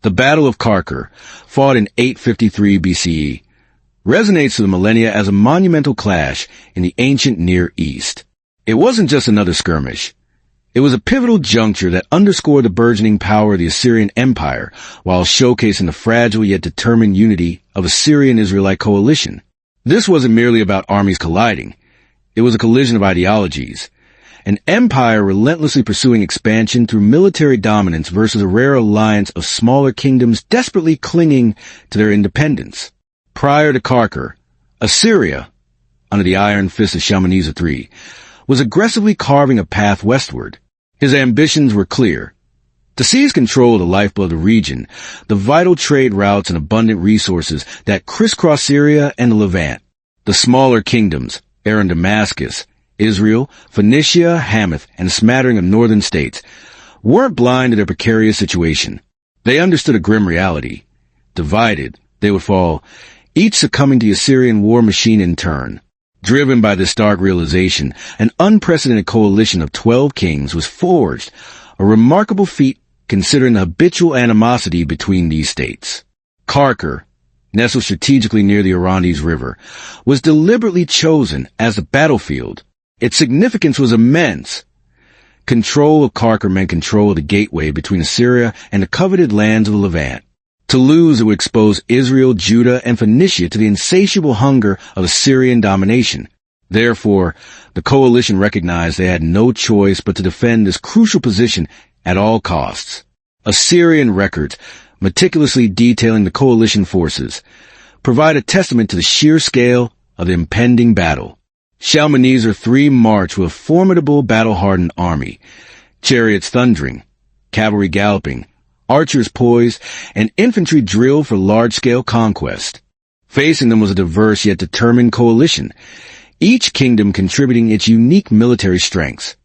The Battle of Qarqar, fought in 853 BCE, resonates through the millennia as a monumental clash in the ancient Near East. It wasn't just another skirmish. It was a pivotal juncture that underscored the burgeoning power of the Assyrian Empire while showcasing the fragile yet determined unity of Assyrian Israelite coalition. This wasn't merely about armies colliding. It was a collision of ideologies. An empire relentlessly pursuing expansion through military dominance versus a rare alliance of smaller kingdoms desperately clinging to their independence. Prior to Qarqar, Assyria, under the iron fist of Shalmaneser III, was aggressively carving a path westward. His ambitions were clear: to seize control of the lifeblood of the region, the vital trade routes and abundant resources that crisscross Syria and the Levant. The smaller kingdoms, Aram Damascus, Israel, Phoenicia, Hamath, and a smattering of northern states, weren't blind to their precarious situation. They understood a grim reality. Divided, they would fall, each succumbing to the Assyrian war machine in turn. Driven by this stark realization, an unprecedented coalition of 12 kings was forged, a remarkable feat considering the habitual animosity between these states. Qarqar, nestled strategically near the Orontes River, was deliberately chosen as the battlefield. Its significance was immense. Control of Qarqar meant control of the gateway between Assyria and the coveted lands of the Levant. To lose, it would expose Israel, Judah, and Phoenicia to the insatiable hunger of Assyrian domination. Therefore, the coalition recognized they had no choice but to defend this crucial position at all costs. Assyrian records, meticulously detailing the coalition forces, provide a testament to the sheer scale of the impending battle. Shalmaneser III marched with a formidable battle-hardened army, chariots thundering, cavalry galloping, archers poised, and infantry drilled for large-scale conquest. Facing them was a diverse yet determined coalition, each kingdom contributing its unique military strengths.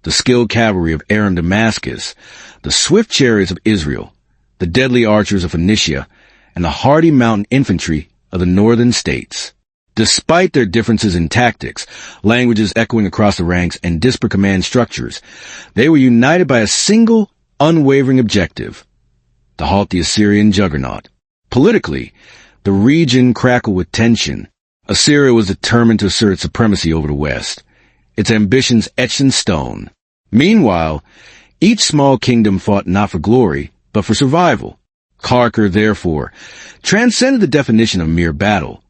The skilled cavalry of Aram Damascus, the swift chariots of Israel, the deadly archers of Phoenicia, and the hardy mountain infantry of the northern states. Despite their differences in tactics, languages echoing across the ranks, and disparate command structures, they were united by a single, unwavering objective: to halt the Assyrian juggernaut. Politically, the region crackled with tension. Assyria was determined to assert its supremacy over the West, its ambitions etched in stone. Meanwhile, each small kingdom fought not for glory, but for survival. Qarqar, therefore, transcended the definition of mere battle.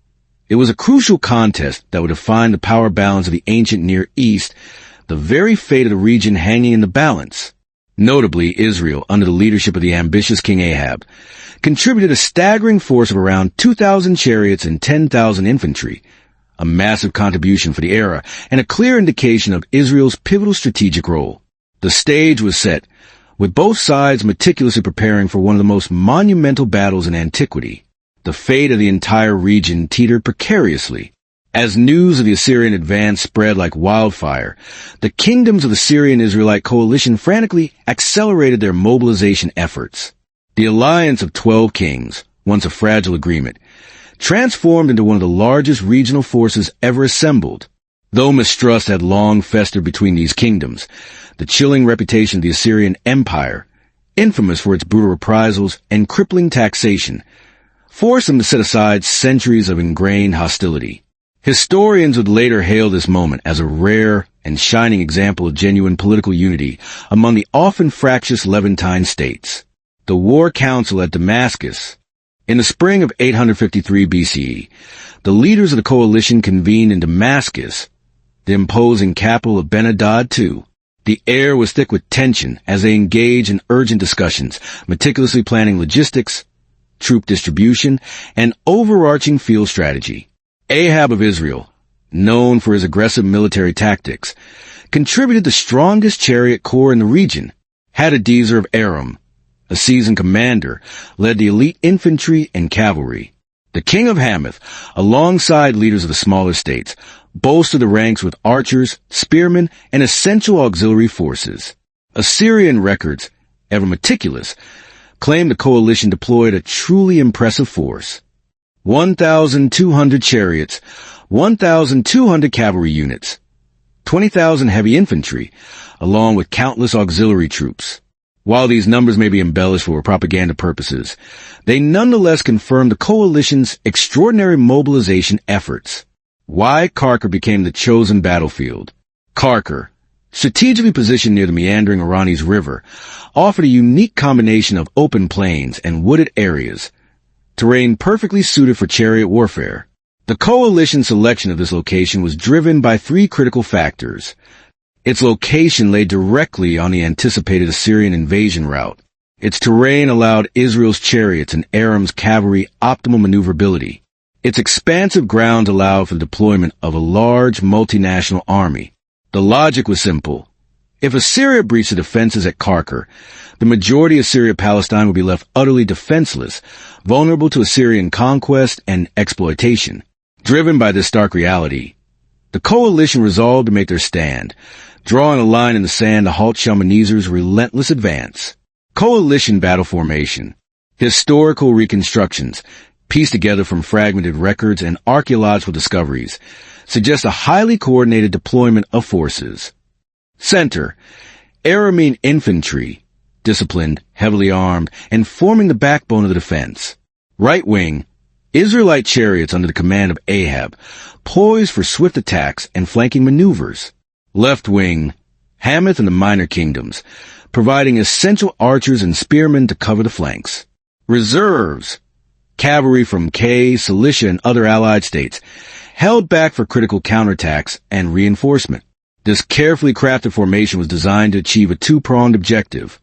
It was a crucial contest that would define the power balance of the ancient Near East, the very fate of the region hanging in the balance. Notably, Israel, under the leadership of the ambitious King Ahab, contributed a staggering force of around 2,000 chariots and 10,000 infantry, a massive contribution for the era and a clear indication of Israel's pivotal strategic role. The stage was set, with both sides meticulously preparing for one of the most monumental battles in antiquity. The fate of the entire region teetered precariously. As news of the Assyrian advance spread like wildfire, the kingdoms of the Syrian Israelite coalition frantically accelerated their mobilization efforts. The alliance of 12 kings, once a fragile agreement, transformed into one of the largest regional forces ever assembled. Though mistrust had long festered between these kingdoms, the chilling reputation of the Assyrian Empire, infamous for its brutal reprisals and crippling taxation, forced them to set aside centuries of ingrained hostility. Historians would later hail this moment as a rare and shining example of genuine political unity among the often fractious Levantine states. The War Council at Damascus. In the spring of 853 BCE, the leaders of the coalition convened in Damascus, the imposing capital of Ben-Hadad II. The air was thick with tension as they engaged in urgent discussions, meticulously planning logistics, troop distribution, and overarching field strategy. Ahab of Israel, known for his aggressive military tactics, contributed the strongest chariot corps in the region. Hadadezer of Aram, a seasoned commander, led the elite infantry and cavalry. The king of Hamath, alongside leaders of the smaller states, bolstered the ranks with archers, spearmen, and essential auxiliary forces. Assyrian records, ever meticulous, claim the coalition deployed a truly impressive force. 1,200 chariots, 1,200 cavalry units, 20,000 heavy infantry, along with countless auxiliary troops. While these numbers may be embellished for propaganda purposes, they nonetheless confirm the coalition's extraordinary mobilization efforts. Why Qarqar became the chosen battlefield. Qarqar, strategically positioned near the meandering Orontes River, offered a unique combination of open plains and wooded areas, terrain perfectly suited for chariot warfare. The coalition's selection of this location was driven by three critical factors. Its location lay directly on the anticipated Assyrian invasion route. Its terrain allowed Israel's chariots and Aram's cavalry optimal maneuverability. Its expansive grounds allowed for the deployment of a large multinational army. The logic was simple. If Assyria breached the defenses at Qarqar, the majority of Syria-Palestine would be left utterly defenseless, vulnerable to Assyrian conquest and exploitation. Driven by this stark reality, the coalition resolved to make their stand, drawing a line in the sand to halt Shalmaneser's relentless advance. Coalition battle formation. Historical reconstructions, pieced together from fragmented records and archaeological discoveries, suggest a highly coordinated deployment of forces. Center. Aramean infantry, disciplined, heavily armed, and forming the backbone of the defense. Right wing. Israelite chariots under the command of Ahab, poised for swift attacks and flanking maneuvers. Left wing, Hamath and the minor kingdoms, providing essential archers and spearmen to cover the flanks. Reserves, cavalry from Cilicia and other allied states, held back for critical counterattacks and reinforcement. This carefully crafted formation was designed to achieve a two-pronged objective.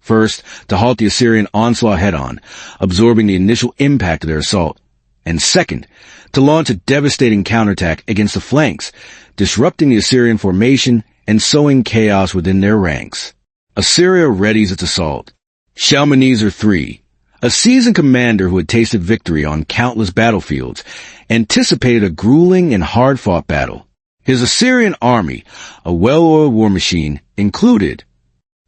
First, to halt the Assyrian onslaught head-on, absorbing the initial impact of their assault. And second, to launch a devastating counterattack against the flanks, disrupting the Assyrian formation and sowing chaos within their ranks. Assyria readies its assault. Shalmaneser III, a seasoned commander who had tasted victory on countless battlefields, anticipated a grueling and hard-fought battle. His Assyrian army, a well-oiled war machine, included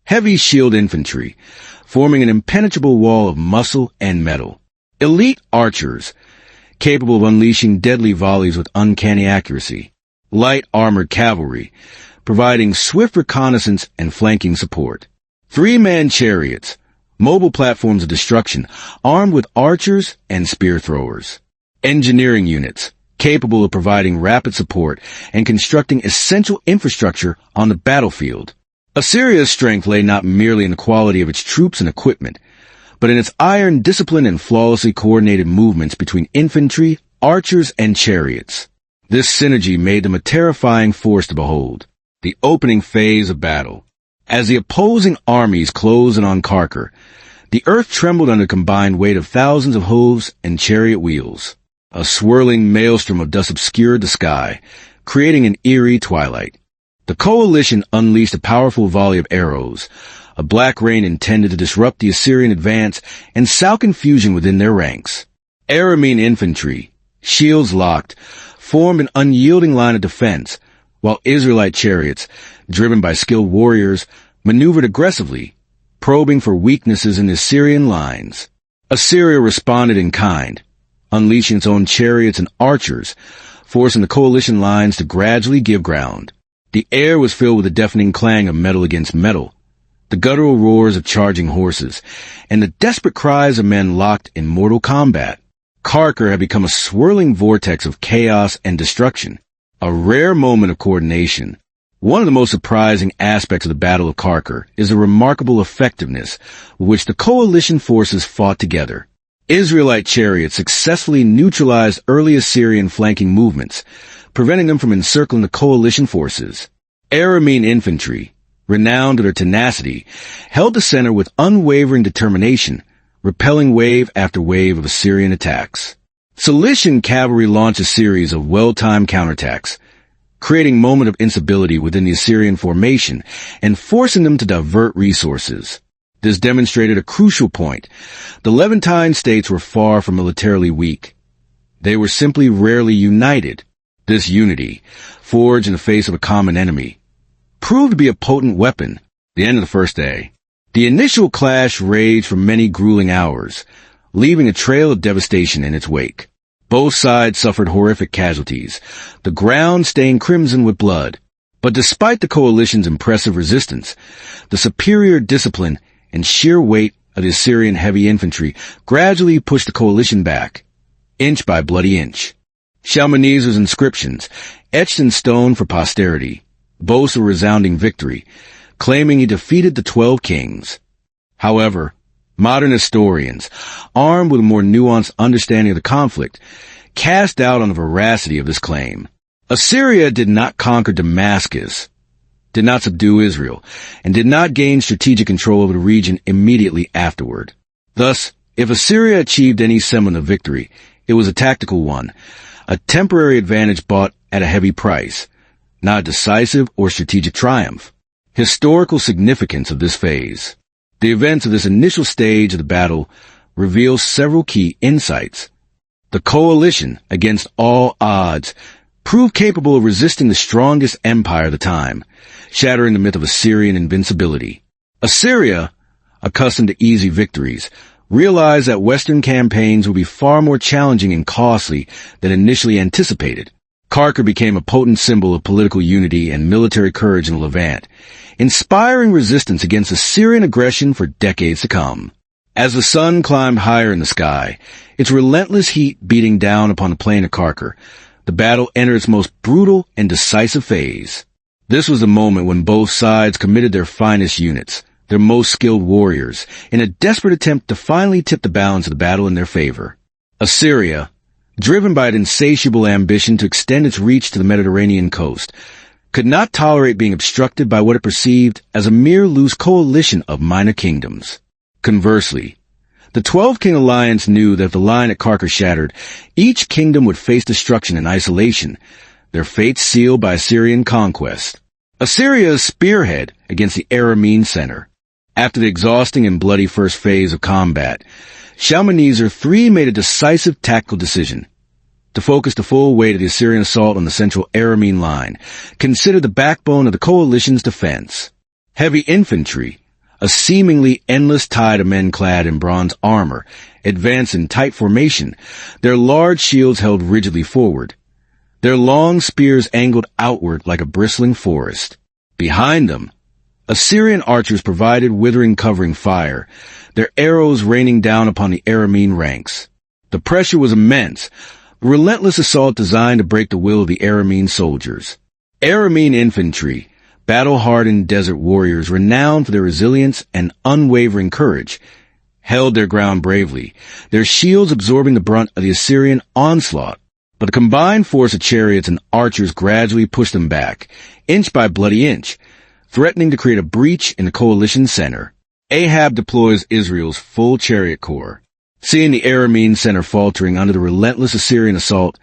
heavy shield infantry, forming an impenetrable wall of muscle and metal. Elite archers, capable of unleashing deadly volleys with uncanny accuracy. Light armored cavalry, providing swift reconnaissance and flanking support. Three-man chariots, mobile platforms of destruction, armed with archers and spear throwers. Engineering units, capable of providing rapid support and constructing essential infrastructure on the battlefield. Assyria's strength lay not merely in the quality of its troops and equipment, but in its iron discipline and flawlessly coordinated movements between infantry, archers, and chariots. This synergy made them a terrifying force to behold. The opening phase of battle. As the opposing armies closed in on Qarqar, the earth trembled under the combined weight of thousands of hooves and chariot wheels. A swirling maelstrom of dust obscured the sky, creating an eerie twilight. The coalition unleashed a powerful volley of arrows, a black rain intended to disrupt the Assyrian advance and sow confusion within their ranks. Aramean infantry, shields locked, formed an unyielding line of defense, while Israelite chariots, driven by skilled warriors, maneuvered aggressively, probing for weaknesses in the Assyrian lines. Assyria responded in kind, unleashing its own chariots and archers, forcing the coalition lines to gradually give ground. The air was filled with the deafening clang of metal against metal, the guttural roars of charging horses, and the desperate cries of men locked in mortal combat. Qarqar had become a swirling vortex of chaos and destruction, a rare moment of coordination. One of the most surprising aspects of the Battle of Qarqar is the remarkable effectiveness with which the coalition forces fought together. Israelite chariots successfully neutralized early Assyrian flanking movements, preventing them from encircling the coalition forces. Aramean infantry, renowned for their tenacity, held the center with unwavering determination, repelling wave after wave of Assyrian attacks. Cilician cavalry launched a series of well-timed counterattacks, creating a moment of instability within the Assyrian formation and forcing them to divert resources. This demonstrated a crucial point. The Levantine states were far from militarily weak. They were simply rarely united. This unity, forged in the face of a common enemy, proved to be a potent weapon. The end of the first day. The initial clash raged for many grueling hours, leaving a trail of devastation in its wake. Both sides suffered horrific casualties, the ground stained crimson with blood. But despite the coalition's impressive resistance, the superior discipline and sheer weight of the Assyrian heavy infantry gradually pushed the coalition back, inch by bloody inch. Shalmaneser's inscriptions, etched in stone for posterity, boast a resounding victory, claiming he defeated the 12 kings. However, modern historians, armed with a more nuanced understanding of the conflict, cast doubt on the veracity of this claim. Assyria did not conquer Damascus, did not subdue Israel, and did not gain strategic control over the region immediately afterward. Thus, if Assyria achieved any semblance of victory, it was a tactical one, a temporary advantage bought at a heavy price, not a decisive or strategic triumph. Historical significance of this phase. The events of this initial stage of the battle reveal several key insights. The coalition, against all odds, proved capable of resisting the strongest empire of the time, shattering the myth of Assyrian invincibility. Assyria, accustomed to easy victories, realized that Western campaigns would be far more challenging and costly than initially anticipated. Qarqar became a potent symbol of political unity and military courage in the Levant, inspiring resistance against Assyrian aggression for decades to come. As the sun climbed higher in the sky, its relentless heat beating down upon the plain of Qarqar, the battle entered its most brutal and decisive phase. This was the moment when both sides committed their finest units, their most skilled warriors, in a desperate attempt to finally tip the balance of the battle in their favor. Assyria, driven by an insatiable ambition to extend its reach to the Mediterranean coast, could not tolerate being obstructed by what it perceived as a mere loose coalition of minor kingdoms. Conversely, the 12-king alliance knew that if the line at Qarqar shattered, each kingdom would face destruction in isolation, their fates sealed by Assyrian conquest. Assyria's spearhead against the Aramean center. After the exhausting and bloody first phase of combat, Shalmaneser III made a decisive tactical decision to focus the full weight of the Assyrian assault on the central Aramean line, considered the backbone of the coalition's defense. Heavy infantry, a seemingly endless tide of men clad in bronze armor, advanced in tight formation, their large shields held rigidly forward, their long spears angled outward like a bristling forest. Behind them, Assyrian archers provided withering covering fire, their arrows raining down upon the Aramean ranks. The pressure was immense, a relentless assault designed to break the will of the Aramean soldiers. Aramean infantry, battle-hardened desert warriors renowned for their resilience and unwavering courage, held their ground bravely, their shields absorbing the brunt of the Assyrian onslaught. But the combined force of chariots and archers gradually pushed them back, inch by bloody inch, threatening to create a breach in the coalition's center. Ahab deploys Israel's full chariot corps. Seeing the Aramean center faltering under the relentless Assyrian assault,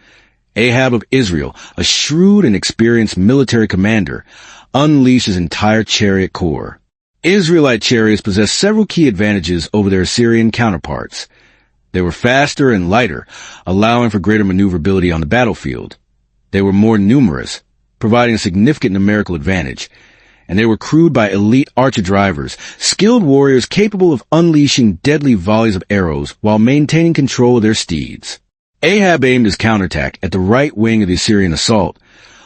Ahab of Israel, a shrewd and experienced military commander, unleashed his entire chariot corps. Israelite chariots possessed several key advantages over their Assyrian counterparts. They were faster and lighter, allowing for greater maneuverability on the battlefield. They were more numerous, providing a significant numerical advantage, and they were crewed by elite archer drivers, skilled warriors capable of unleashing deadly volleys of arrows while maintaining control of their steeds. Ahab aimed his counterattack at the right wing of the Assyrian assault,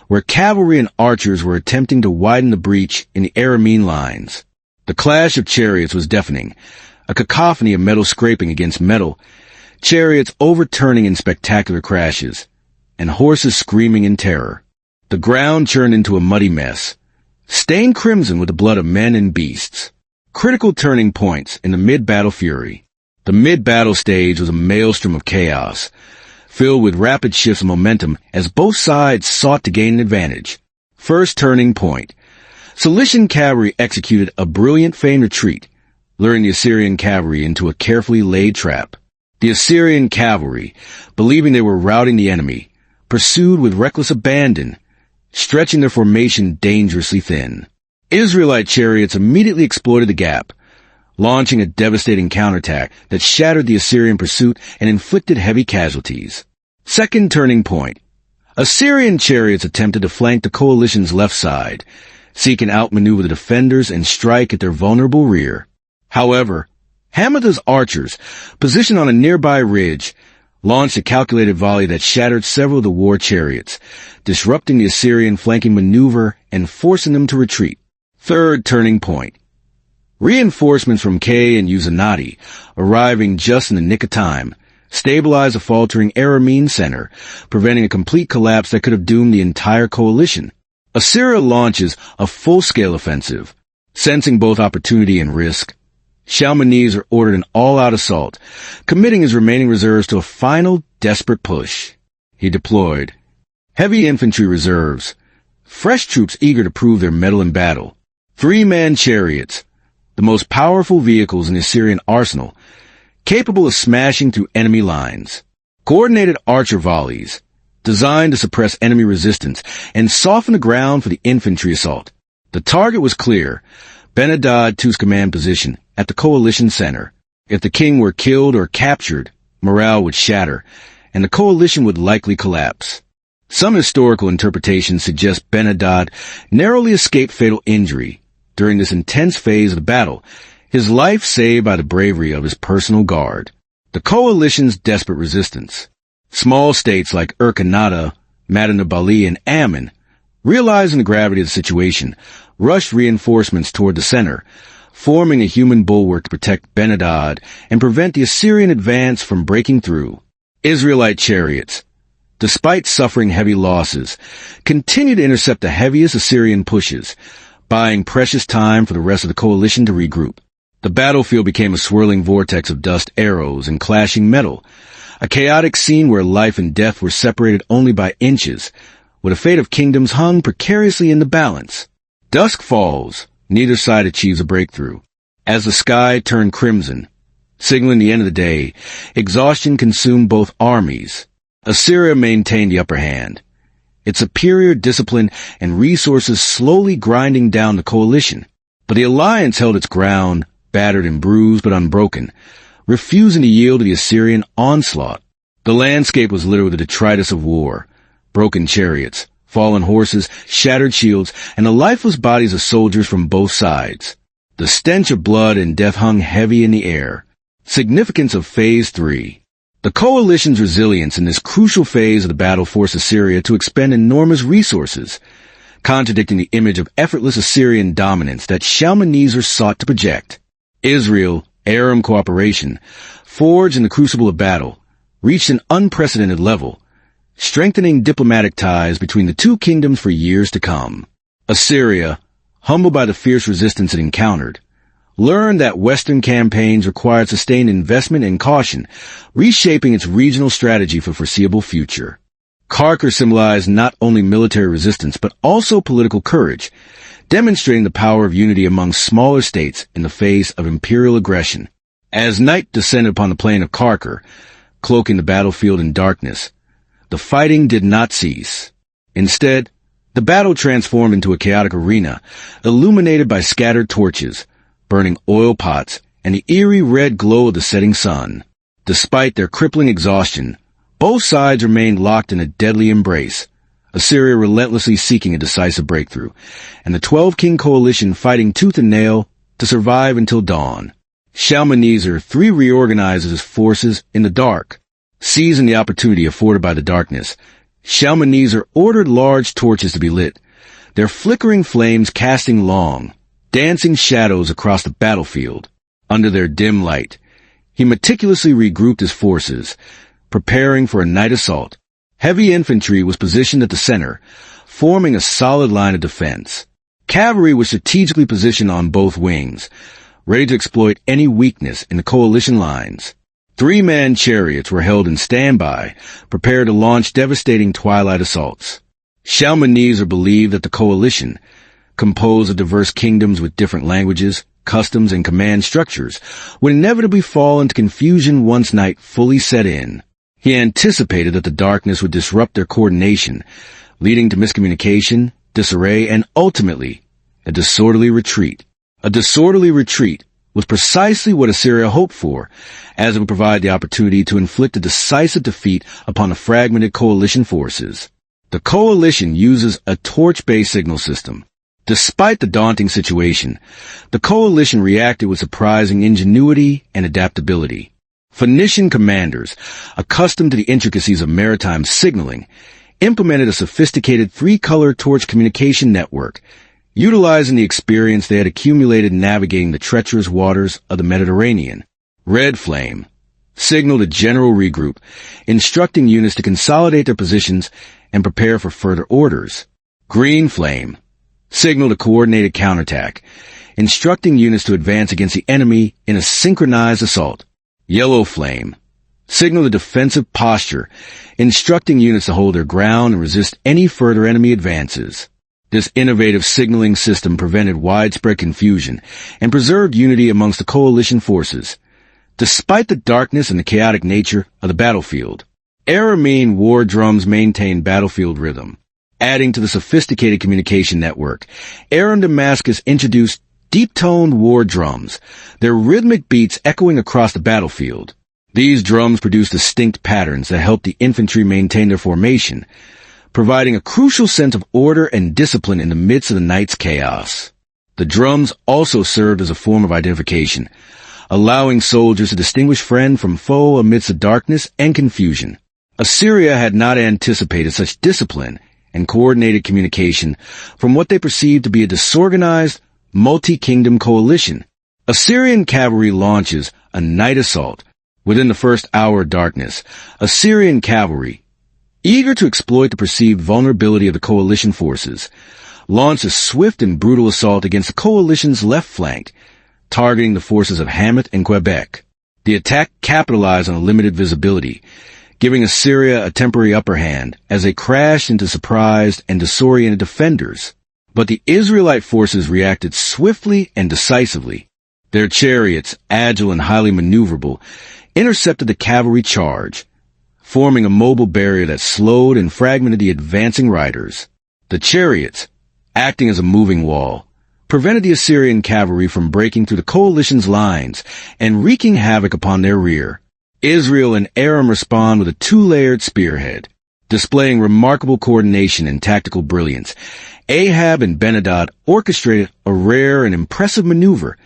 where cavalry and archers were attempting to widen the breach in the Aramean lines. The clash of chariots was deafening, a cacophony of metal scraping against metal, chariots overturning in spectacular crashes, and horses screaming in terror. The ground churned into a muddy mess, stained crimson with the blood of men and beasts. Critical turning points in the mid-battle fury. The mid-battle stage was a maelstrom of chaos, filled with rapid shifts of momentum as both sides sought to gain an advantage. First turning point. Cilician cavalry executed a brilliant feigned retreat, luring the Assyrian cavalry into a carefully laid trap. The Assyrian cavalry, believing they were routing the enemy, pursued with reckless abandon, stretching their formation dangerously thin. Israelite chariots immediately exploited the gap, launching a devastating counterattack that shattered the Assyrian pursuit and inflicted heavy casualties. Second turning point. Assyrian chariots attempted to flank the coalition's left side, seeking to outmaneuver the defenders and strike at their vulnerable rear. However, Hamath's archers, positioned on a nearby ridge, launched a calculated volley that shattered several of the war chariots, disrupting the Assyrian flanking maneuver and forcing them to retreat. Third turning point. Reinforcements from Kay and Uzanati, arriving just in the nick of time, stabilized a faltering Aramean center, preventing a complete collapse that could have doomed the entire coalition. Assyria launches a full-scale offensive. Sensing both opportunity and risk, Shalmaneser ordered an all-out assault, committing his remaining reserves to a final, desperate push. He deployed heavy infantry reserves, fresh troops eager to prove their mettle in battle, 3-man chariots, the most powerful vehicles in the Assyrian arsenal, capable of smashing through enemy lines, coordinated archer volleys, designed to suppress enemy resistance and soften the ground for the infantry assault. The target was clear, Ben-Hadad II's command position at the coalition center. If the king were killed or captured, morale would shatter, and the coalition would likely collapse. Some historical interpretations suggest Ben-Hadad narrowly escaped fatal injury during this intense phase of the battle, his life saved by the bravery of his personal guard. The coalition's desperate resistance. Small states like Urkanata, Madanabali, and Ammon, realizing the gravity of the situation, rushed reinforcements toward the center, forming a human bulwark to protect Ben-Hadad and prevent the Assyrian advance from breaking through. Israelite chariots, despite suffering heavy losses, continued to intercept the heaviest Assyrian pushes, buying precious time for the rest of the coalition to regroup. The battlefield became a swirling vortex of dust arrows and clashing metal, a chaotic scene where life and death were separated only by inches, where the fate of kingdoms hung precariously in the balance. Dusk falls, neither side achieves a breakthrough. As the sky turned crimson, signaling the end of the day, exhaustion consumed both armies. Assyria maintained the upper hand, its superior discipline and resources slowly grinding down the coalition. But the alliance held its ground, battered and bruised but unbroken, refusing to yield to the Assyrian onslaught. The landscape was littered with the detritus of war, broken chariots, fallen horses, shattered shields, and the lifeless bodies of soldiers from both sides. The stench of blood and death hung heavy in the air. Significance of Phase 3. The coalition's resilience in this crucial phase of the battle forced Assyria to expend enormous resources, contradicting the image of effortless Assyrian dominance that Shalmaneser sought to project. Israel-Aram cooperation, forged in the crucible of battle, reached an unprecedented level, strengthening diplomatic ties between the two kingdoms for years to come. Assyria, humbled by the fierce resistance it encountered, learned that Western campaigns required sustained investment and caution, reshaping its regional strategy for the foreseeable future. Qarqar symbolized not only military resistance but also political courage, demonstrating the power of unity among smaller states in the face of imperial aggression. As night descended upon the plain of Qarqar, cloaking the battlefield in darkness, the fighting did not cease. Instead, the battle transformed into a chaotic arena, illuminated by scattered torches, burning oil pots, and the eerie red glow of the setting sun. Despite their crippling exhaustion, both sides remained locked in a deadly embrace, Assyria relentlessly seeking a decisive breakthrough, and the 12-king coalition fighting tooth and nail to survive until dawn. Shalmaneser III reorganizes his forces in the dark. Seizing the opportunity afforded by the darkness, Shalmaneser ordered large torches to be lit, their flickering flames casting long, dancing shadows across the battlefield. Under their dim light, he meticulously regrouped his forces, preparing for a night assault. Heavy infantry was positioned at the center, forming a solid line of defense. Cavalry was strategically positioned on both wings, ready to exploit any weakness in the coalition lines. 3-man chariots were held in standby, prepared to launch devastating twilight assaults. Shalmaneser believed that the coalition, composed of diverse kingdoms with different languages, customs, and command structures, would inevitably fall into confusion once night fully set in. He anticipated that the darkness would disrupt their coordination, leading to miscommunication, disarray, and ultimately, a disorderly retreat. A disorderly retreat was precisely what Assyria hoped for, as it would provide the opportunity to inflict a decisive defeat upon the fragmented coalition forces. The coalition uses a torch-based signal system. Despite the daunting situation, the coalition reacted with surprising ingenuity and adaptability. Phoenician commanders, accustomed to the intricacies of maritime signaling, implemented a sophisticated 3-color torch communication network, utilizing the experience they had accumulated navigating the treacherous waters of the Mediterranean. Red flame signaled a general regroup, instructing units to consolidate their positions and prepare for further orders. Green flame signaled a coordinated counterattack, instructing units to advance against the enemy in a synchronized assault. Yellow flame signaled a defensive posture, instructing units to hold their ground and resist any further enemy advances. This innovative signaling system prevented widespread confusion and preserved unity amongst the coalition forces. Despite the darkness and the chaotic nature of the battlefield, Aramean war drums maintained battlefield rhythm. Adding to the sophisticated communication network, Aram Damascus introduced deep-toned war drums, their rhythmic beats echoing across the battlefield. These drums produced distinct patterns that helped the infantry maintain their formation, providing a crucial sense of order and discipline in the midst of the night's chaos. The drums also served as a form of identification, allowing soldiers to distinguish friend from foe amidst the darkness and confusion. Assyria had not anticipated such discipline and coordinated communication from what they perceived to be a disorganized, multi-kingdom coalition. Assyrian cavalry launches a night assault. Within the first hour of darkness, Assyrian cavalry, eager to exploit the perceived vulnerability of the coalition forces, launched a swift and brutal assault against the coalition's left flank, targeting the forces of Hamath and Quebec. The attack capitalized on a limited visibility, giving Assyria a temporary upper hand as they crashed into surprised and disoriented defenders. But the Israelite forces reacted swiftly and decisively. Their chariots, agile and highly maneuverable, intercepted the cavalry charge, forming a mobile barrier that slowed and fragmented the advancing riders. The chariots, acting as a moving wall, prevented the Assyrian cavalry from breaking through the coalition's lines and wreaking havoc upon their rear. Israel and Aram respond with a two-layered spearhead. Displaying remarkable coordination and tactical brilliance, Ahab and Ben-Hadad orchestrated a rare and impressive maneuver,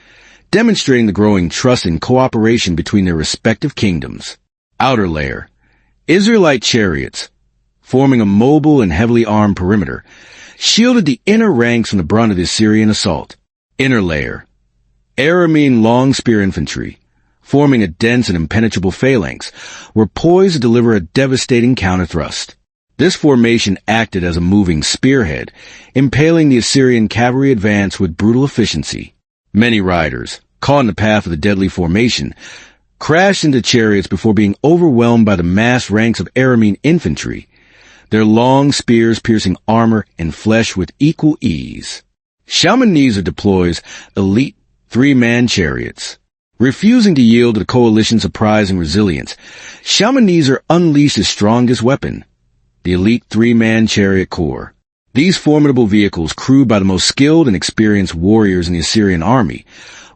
demonstrating the growing trust and cooperation between their respective kingdoms. Outer layer. Israelite chariots, forming a mobile and heavily armed perimeter, shielded the inner ranks from the brunt of the Assyrian assault. Inner layer. Aramean long spear infantry, forming a dense and impenetrable phalanx, were poised to deliver a devastating counter-thrust. This formation acted as a moving spearhead, impaling the Assyrian cavalry advance with brutal efficiency. Many riders, caught in the path of the deadly formation, crashed into chariots before being overwhelmed by the massed ranks of Aramean infantry, their long spears piercing armor and flesh with equal ease. Shalmaneser deploys elite three-man chariots. Refusing to yield to the coalition's surprising resilience, Shalmaneser unleashed his strongest weapon, the elite three-man chariot corps. These formidable vehicles, crewed by the most skilled and experienced warriors in the Assyrian army,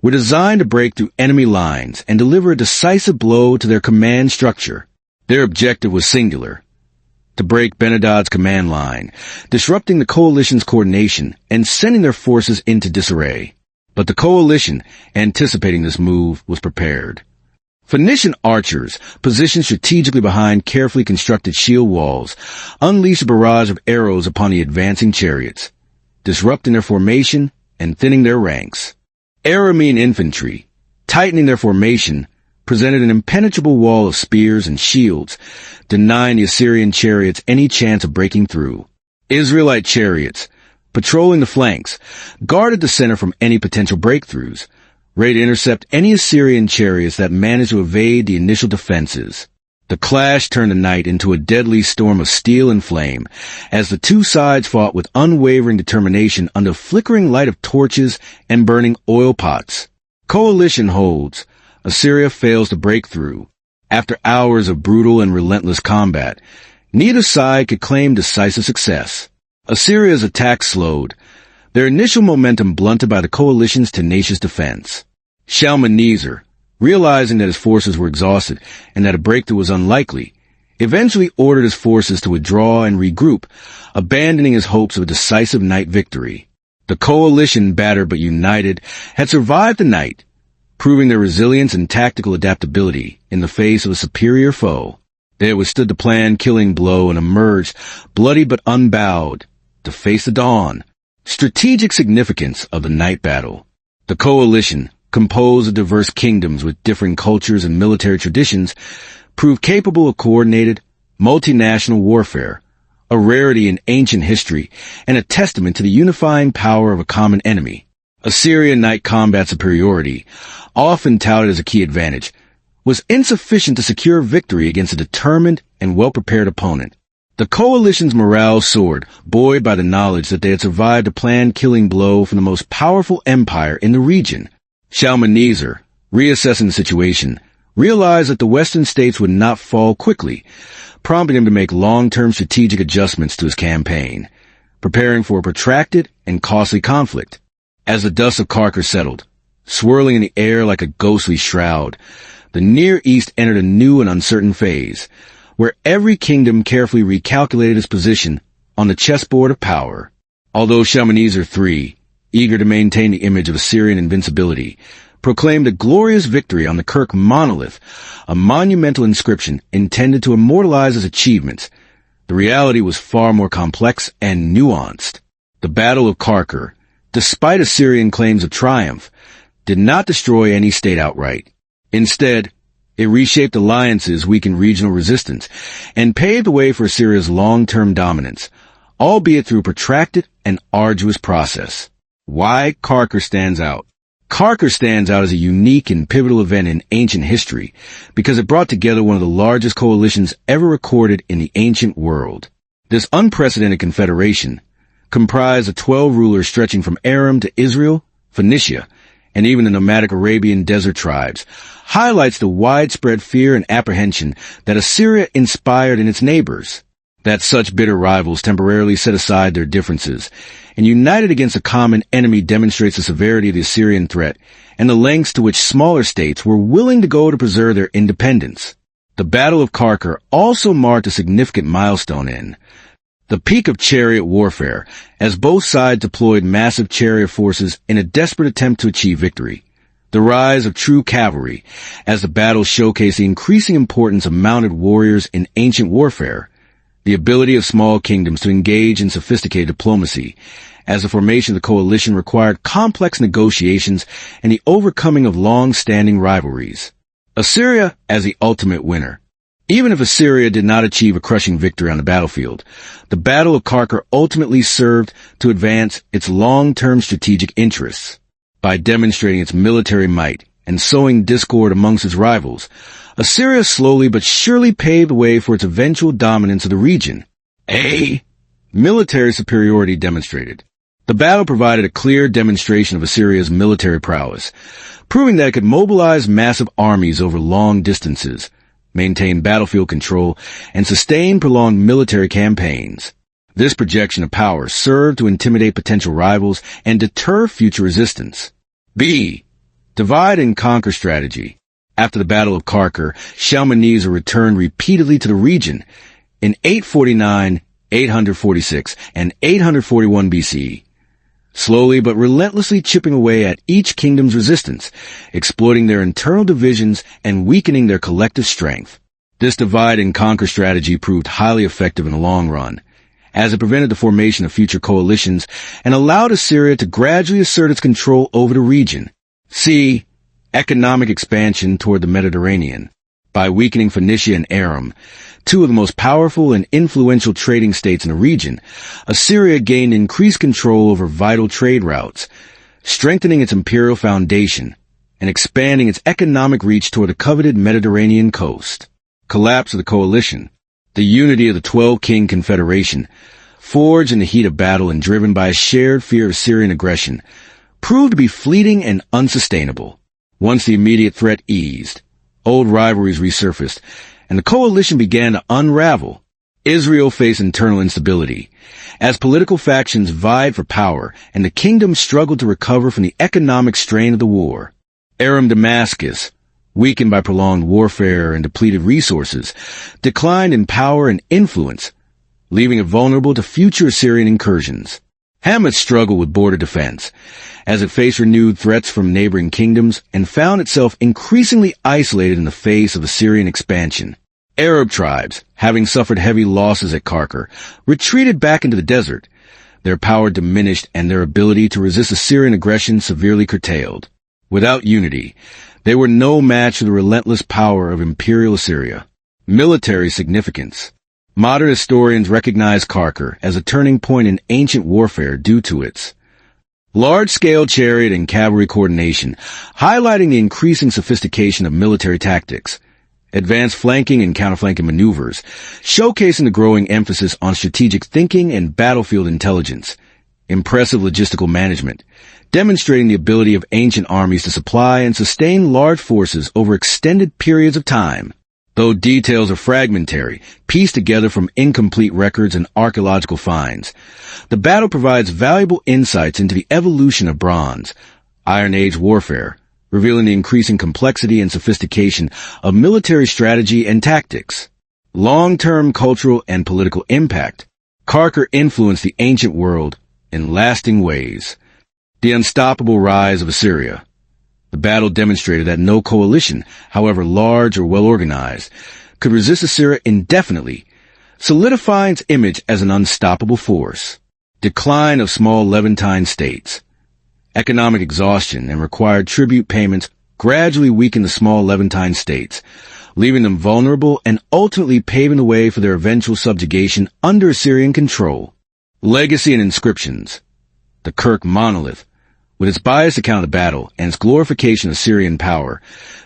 were designed to break through enemy lines and deliver a decisive blow to their command structure. Their objective was singular: to break Ben-Hadad's command line, disrupting the coalition's coordination and sending their forces into disarray. But the coalition, anticipating this move, was prepared. Phoenician archers, positioned strategically behind carefully constructed shield walls, unleashed a barrage of arrows upon the advancing chariots, disrupting their formation and thinning their ranks. Aramean infantry, tightening their formation, presented an impenetrable wall of spears and shields, denying the Assyrian chariots any chance of breaking through. Israelite chariots, patrolling the flanks, guarded the center from any potential breakthroughs, ready to intercept any Assyrian chariots that managed to evade the initial defenses. The clash turned the night into a deadly storm of steel and flame, as the two sides fought with unwavering determination under flickering light of torches and burning oil pots. Coalition holds. Assyria fails to break through. After hours of brutal and relentless combat, neither side could claim decisive success. Assyria's attack slowed, their initial momentum blunted by the coalition's tenacious defense. Shalmaneser, realizing that his forces were exhausted and that a breakthrough was unlikely, eventually ordered his forces to withdraw and regroup, abandoning his hopes of a decisive night victory. The coalition, battered but united, had survived the night, proving their resilience and tactical adaptability in the face of a superior foe. They had withstood the planned killing blow and emerged, bloody but unbowed, to face the dawn. Strategic significance of the night battle. The coalition, composed of diverse kingdoms with differing cultures and military traditions, proved capable of coordinated, multinational warfare, a rarity in ancient history and a testament to the unifying power of a common enemy. Assyrian night combat superiority, often touted as a key advantage, was insufficient to secure victory against a determined and well-prepared opponent. The coalition's morale soared, buoyed by the knowledge that they had survived a planned killing blow from the most powerful empire in the region. Shalmaneser, reassessing the situation, realized that the western states would not fall quickly, prompting him to make long-term strategic adjustments to his campaign, preparing for a protracted and costly conflict. As the dust of Qarqar settled, swirling in the air like a ghostly shroud, the Near East entered a new and uncertain phase, where every kingdom carefully recalculated its position on the chessboard of power. Although Shalmaneser III, eager to maintain the image of Assyrian invincibility, proclaimed a glorious victory on the Qarqar monolith, a monumental inscription intended to immortalize his achievements, the reality was far more complex and nuanced. The Battle of Qarqar, despite Assyrian claims of triumph, did not destroy any state outright. Instead, it reshaped alliances, weakened regional resistance, and paved the way for Assyria's long-term dominance, albeit through a protracted and arduous process. Why Qarqar stands out? Qarqar stands out as a unique and pivotal event in ancient history because it brought together one of the largest coalitions ever recorded in the ancient world. This unprecedented confederation, comprised of 12 rulers stretching from Aram to Israel, Phoenicia, and even the nomadic Arabian desert tribes, highlights the widespread fear and apprehension that Assyria inspired in its neighbors. That such bitter rivals temporarily set aside their differences and united against a common enemy demonstrates the severity of the Assyrian threat and the lengths to which smaller states were willing to go to preserve their independence. The Battle of Qarqar also marked a significant milestone in the peak of chariot warfare, as both sides deployed massive chariot forces in a desperate attempt to achieve victory. The rise of true cavalry, as the battle showcased the increasing importance of mounted warriors in ancient warfare, the ability of small kingdoms to engage in sophisticated diplomacy, as the formation of the coalition required complex negotiations and the overcoming of long-standing rivalries. Assyria as the ultimate winner. Even if Assyria did not achieve a crushing victory on the battlefield, the Battle of Qarqar ultimately served to advance its long-term strategic interests. By demonstrating its military might and sowing discord amongst its rivals, Assyria slowly but surely paved the way for its eventual dominance of the region. Military superiority demonstrated. The battle provided a clear demonstration of Assyria's military prowess, proving that it could mobilize massive armies over long distances, maintain battlefield control, and sustain prolonged military campaigns. This projection of power served to intimidate potential rivals and deter future resistance. Divide and conquer strategy. After the Battle of Qarqar, Shalmaneser returned repeatedly to the region. In 849, 846, and 841 BCE, slowly but relentlessly chipping away at each kingdom's resistance, exploiting their internal divisions and weakening their collective strength. This divide and conquer strategy proved highly effective in the long run, as it prevented the formation of future coalitions and allowed Assyria to gradually assert its control over the region. Economic expansion toward the Mediterranean. By weakening Phoenicia and Aram, two of the most powerful and influential trading states in the region, Assyria gained increased control over vital trade routes, strengthening its imperial foundation and expanding its economic reach toward the coveted Mediterranean coast. Collapse of the coalition. The unity of the 12-king confederation, forged in the heat of battle and driven by a shared fear of Assyrian aggression, proved to be fleeting and unsustainable. Once the immediate threat eased, old rivalries resurfaced, and the coalition began to unravel. Israel faced internal instability, as political factions vied for power and the kingdom struggled to recover from the economic strain of the war. Aram Damascus, weakened by prolonged warfare and depleted resources, declined in power and influence, leaving it vulnerable to future Assyrian incursions. Hamath struggled with border defense, as it faced renewed threats from neighboring kingdoms and found itself increasingly isolated in the face of Assyrian expansion. Arab tribes, having suffered heavy losses at Qarqar, retreated back into the desert, their power diminished and their ability to resist Assyrian aggression severely curtailed. Without unity, they were no match for the relentless power of Imperial Assyria. Military significance. Modern historians recognize Qarqar as a turning point in ancient warfare due to its large-scale chariot and cavalry coordination, highlighting the increasing sophistication of military tactics, advanced flanking and counterflanking maneuvers, showcasing the growing emphasis on strategic thinking and battlefield intelligence, impressive logistical management, demonstrating the ability of ancient armies to supply and sustain large forces over extended periods of time. Though details are fragmentary, pieced together from incomplete records and archaeological finds, the battle provides valuable insights into the evolution of Bronze, Iron Age warfare, revealing the increasing complexity and sophistication of military strategy and tactics. Long-term cultural and political impact. Qarqar influenced the ancient world in lasting ways. The unstoppable rise of Assyria. The battle demonstrated that no coalition, however large or well-organized, could resist Assyria indefinitely, solidifying its image as an unstoppable force. Decline of small Levantine states. Economic exhaustion and required tribute payments gradually weakened the small Levantine states, leaving them vulnerable and ultimately paving the way for their eventual subjugation under Assyrian control. Legacy and inscriptions. The Qarqar monolith, with its biased account of battle and its glorification of Assyrian power,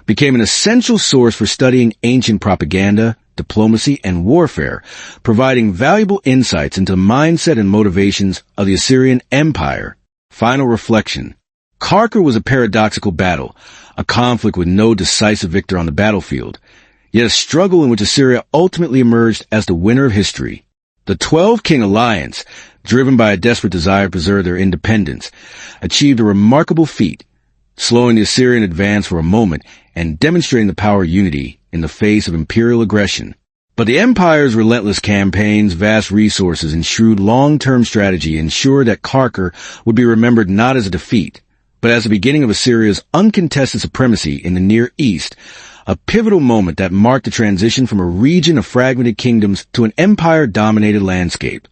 became an essential source for studying ancient propaganda, diplomacy, and warfare, providing valuable insights into the mindset and motivations of the Assyrian Empire. Final reflection. Qarqar was a paradoxical battle, a conflict with no decisive victor on the battlefield, yet a struggle in which Assyria ultimately emerged as the winner of history. The 12-king alliance, driven by a desperate desire to preserve their independence, achieved a remarkable feat, slowing the Assyrian advance for a moment and demonstrating the power of unity in the face of imperial aggression. But the empire's relentless campaigns, vast resources, and shrewd long-term strategy ensured that Qarqar would be remembered not as a defeat, but as the beginning of Assyria's uncontested supremacy in the Near East, a pivotal moment that marked the transition from a region of fragmented kingdoms to an empire-dominated landscape.